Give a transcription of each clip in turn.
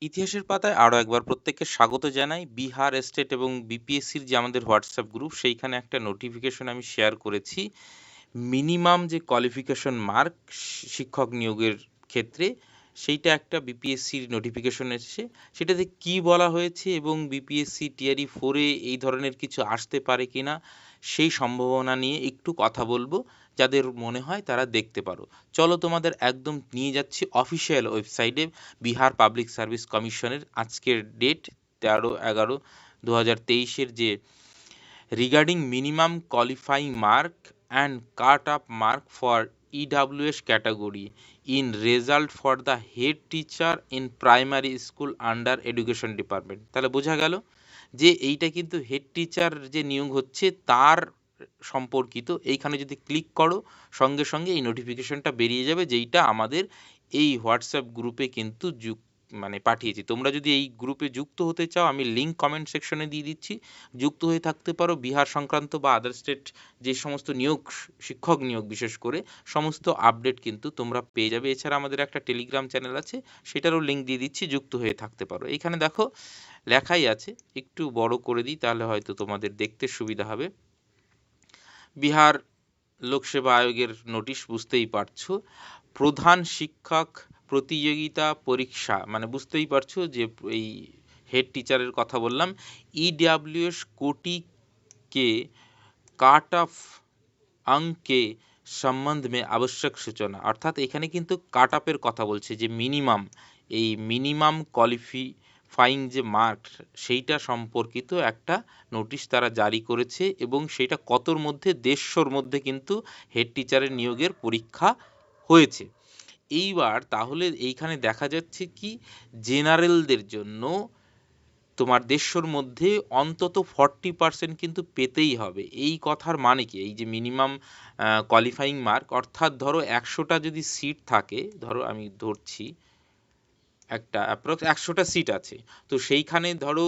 ইতিহাসের পাতায় আরো একবার প্রত্যেককে স্বাগত জানাই। বিহার স্টেট এবং বিপিএসসির যে আমাদের হোয়াটসঅ্যাপ গ্রুপ, সেইখানে একটা নোটিফিকেশন আমি শেয়ার করেছি। মিনিমাম যে কোয়ালিফিকেশন মার্ক শিক্ষক নিয়োগের ক্ষেত্রে, সেইটা একটা বিপিএসসির নোটিফিকেশন এসেছে। সেটাতে কি বলা হয়েছে এবং বিপিএসসি টিআরই ফোরে এই ধরনের কিছু আসতে পারে কিনা, সেই সম্ভাবনা নিয়ে একটু কথা বলবো। যাদের মনে হয় তারা দেখতে পারো। চলো তোমাদের একদম নিয়ে যাচ্ছি অফিসিয়াল ওয়েবসাইটে। বিহার পাবলিক সার্ভিস কমিশনের আজকের ডেট 13/11/2023-এর যে regarding minimum qualifying mark and cut-off mark for EWS category in result for the head teacher in primary school under education department। তাহলে বোঝা গেল যে এইটা কিন্তু হেড টিচার যে নিয়োগ হচ্ছে তার সম্পর্কিত। এইখানে যদি ক্লিক করো, সঙ্গে সঙ্গে এই নোটিফিকেশনটা বেরিয়ে যাবে, যেইটা আমাদের এই হোয়াটসঅ্যাপ গ্রুপে কিন্তু পাঠিয়েছি। তোমরা যদি এই গ্রুপে যুক্ত হতে চাও, আমি লিঙ্ক কমেন্ট সেকশনে দিয়ে দিচ্ছি, যুক্ত হয়ে থাকতে পারো। বিহার সংক্রান্ত বা আদার স্টেট যে সমস্ত নিয়োগ, শিক্ষক নিয়োগ বিশেষ করে, সমস্ত আপডেট কিন্তু তোমরা পেয়ে যাবে। এছাড়া আমাদের একটা টেলিগ্রাম চ্যানেল আছে, সেটারও লিঙ্ক দিয়ে দিচ্ছি, যুক্ত হয়ে থাকতে পারো। এইখানে দেখো লেখাই আছে, একটু বড় করে দিই তাহলে হয়তো তোমাদের দেখতে সুবিধা হবে। বিহার লোকসেবা আয়োগের নোটিশ, বুঝতেই পারছো। প্রধান শিক্ষক প্রতিযোগিতা পরীক্ষা, মানে বুঝতেই পারছো যে এই হেড টিচারের কথা বললাম। ईडब्ल्यूएस कोटि के কাট অফ अंक সম্বন্ধ মে আবশ্যক সূচনা, অর্থাৎ এখানে কিন্তু কাট অফের কথা বলছে, যে মিনিমাম, এই মিনিমাম কোয়ালিফাইং যে মার্ক, সেইটা সম্পর্কিত একটা নোটিশ তারা জারি করেছে। এবং সেটা কতর মধ্যে, 150-র মধ্যে কিন্তু হেড টিচারের নিয়োগের পরীক্ষা হয়েছে। এইবার তাহলে এইখানে দেখা যাচ্ছে কি, জেনারেলদের জন্য তোমার 150-র মধ্যে অন্তত 40% কিন্তু পেতেই হবে। এই কথার মানে কি, এই যে মিনিমাম কোয়ালিফাইং মার্ক, অর্থাৎ ধরো 100টা যদি সিট থাকে, ধরো আমি ধরছি একটা অ্যাপ্রক্স 100টা সিট আছে, তো সেইখানে ধরো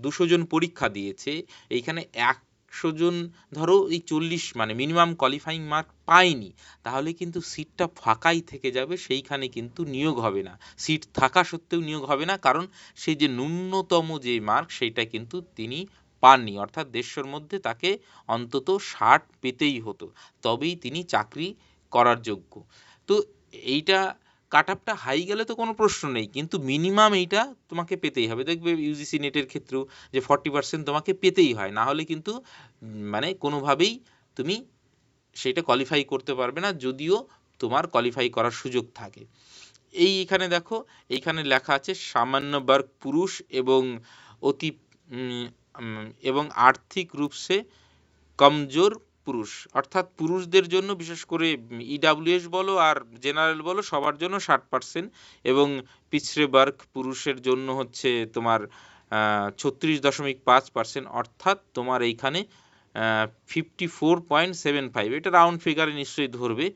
200 জন পরীক্ষা দিয়েছে। এইখানে 100 জন ধরো এই 40, মানে মিনিমাম কোয়ালিফাইং মার্ক পায়নি, তাহলে কিন্তু সিটটা ফাঁকাই থেকে যাবে, সেইখানে কিন্তু নিয়োগ হবে না। সিট থাকা সত্ত্বেও নিয়োগ হবে না, কারণ সেই যে ন্যূনতম যে মার্ক, সেইটা কিন্তু তিনি পাননি। অর্থাৎ 150-র মধ্যে তাকে অন্তত 60 পেতেই হতো, তবেই তিনি চাকরি করার যোগ্য। তো এইটা কাট আপটা হাই গেলে তো কোনো প্রশ্ন নেই, কিন্তু মিনিমাম এইটা তোমাকে পেতেই হবে। দেখবে ইউজিসি নেটের ক্ষেত্রেও যে 40% তোমাকে পেতেই হয়, না হলে কিন্তু মানে কোনোভাবেই তুমি সেটা কোয়ালিফাই করতে পারবে না, যদিও তোমার কোয়ালিফাই করার সুযোগ থাকে। এইখানে দেখো, এইখানে লেখা আছে সামান্য বর্গ পুরুষ এবং অতি উম, এবং আর্থিক রূপসে কমজোর পুরুষ, অর্থাৎ পুরুষদের জন্য বিশেষ করে ইডাব্লিউএস বলো আর জেনারেল বলো, সবার জন্য 60%। এবং পিছড়ে বর্গ পুরুষের জন্য হচ্ছে তোমার 36.5%, অর্থাৎ তোমার এইখানে 54.75, এটা রাউন্ড ফিগারে নিশ্চয়ই ধরবে।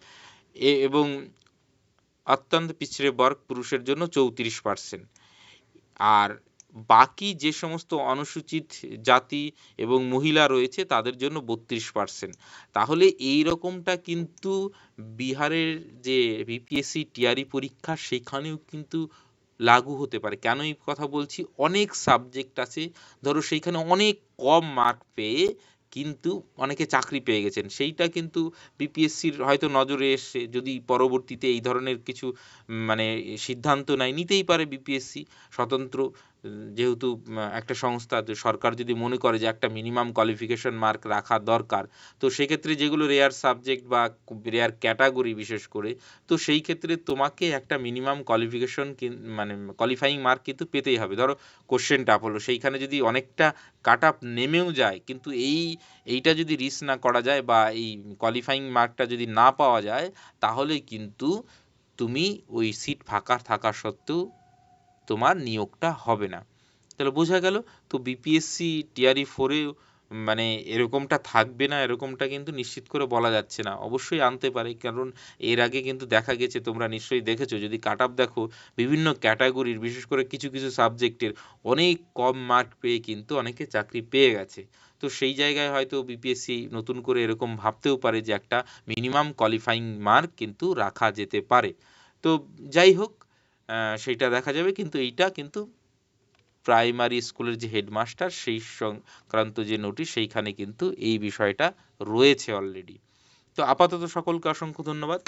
এবং অত্যন্ত পিছড়ে বর্গ পুরুষের জন্য 34%। আর বাকি যে সমস্ত অনুসূচিত জাতি এবং মহিলা রয়েছে, তাদের জন্য 32%। তাহলে এই রকমটা কিন্তু বিহারের যে বিপিএসসি টিআরই পরীক্ষা, সেখানেও কিন্তু লাগু হতে পারে। কেন এই কথা বলছি, অনেক সাবজেক্ট আছে, ধরো সেইখানে অনেক কম মার্ক পেয়ে কিন্তু অনেকে চাকরি পেয়ে গেছেন। সেইটা কিন্তু বিপিএসসির হয়তো নজরে এসে, যদি পরবর্তীতে এই ধরনের কিছু মানে সিদ্ধান্ত নেয়, নিতেই পারে বিপিএসসি স্বতন্ত্র, যেহেতু একটা সংস্থা, তো সরকার যদি মনে করে যে একটা মিনিমাম কোয়ালিফিকেশন মার্ক রাখা দরকার, তো সেক্ষেত্রে যেগুলো রেয়ার সাবজেক্ট বা রেয়ার ক্যাটাগরি বিশেষ করে, তো সেই ক্ষেত্রে তোমাকে একটা মিনিমাম কোয়ালিফিকেশন মানে কোয়ালিফাইং মার্ক কিন্তু পেতেই হবে। ধরো কোশ্চেন টাফ হলো, সেইখানে যদি অনেকটা কাট আপ নেমেও যায়, কিন্তু এইটা যদি রিচ না করা যায় বা এই কোয়ালিফাইং মার্কটা যদি না পাওয়া যায়, তাহলে কিন্তু তুমি ওই সিট ফাঁকা থাকা সত্ত্বেও তোমার নিয়োগটা হবে না। তাহলে বোঝা গেল। তো বিপিএসসি টিআরই ফোরে মানে এরকমটা থাকবে না, এরকমটা কিন্তু নিশ্চিত করে বলা যাচ্ছে না। অবশ্যই আনতে পারে, কারণ এর আগে কিন্তু দেখা গেছে, তোমরা নিশ্চয়ই দেখেছো, যদি কাট আপ দেখো, বিভিন্ন ক্যাটাগরির বিশেষ করে কিছু কিছু সাবজেক্টের অনেক কম মার্ক পেয়ে কিন্তু অনেকে চাকরি পেয়ে গেছে। তো সেই জায়গায় হয়তো বিপিএসসি নতুন করে এরকম ভাবতেও পারে যে একটা মিনিমাম কোয়ালিফাইং মার্ক কিন্তু রাখা যেতে পারে। তো যাই হোক, সেইটা দেখা যাবে, কিন্তু এইটা কিন্তু প্রাইমারি স্কুলের যে হেডমাস্টার সেই সংক্রান্ত যে নোটিশ সেইখানে কিন্তু এই বিষয়টা রয়েছে অলরেডি। তো আপাতত সকলকে অসংখ্য ধন্যবাদ।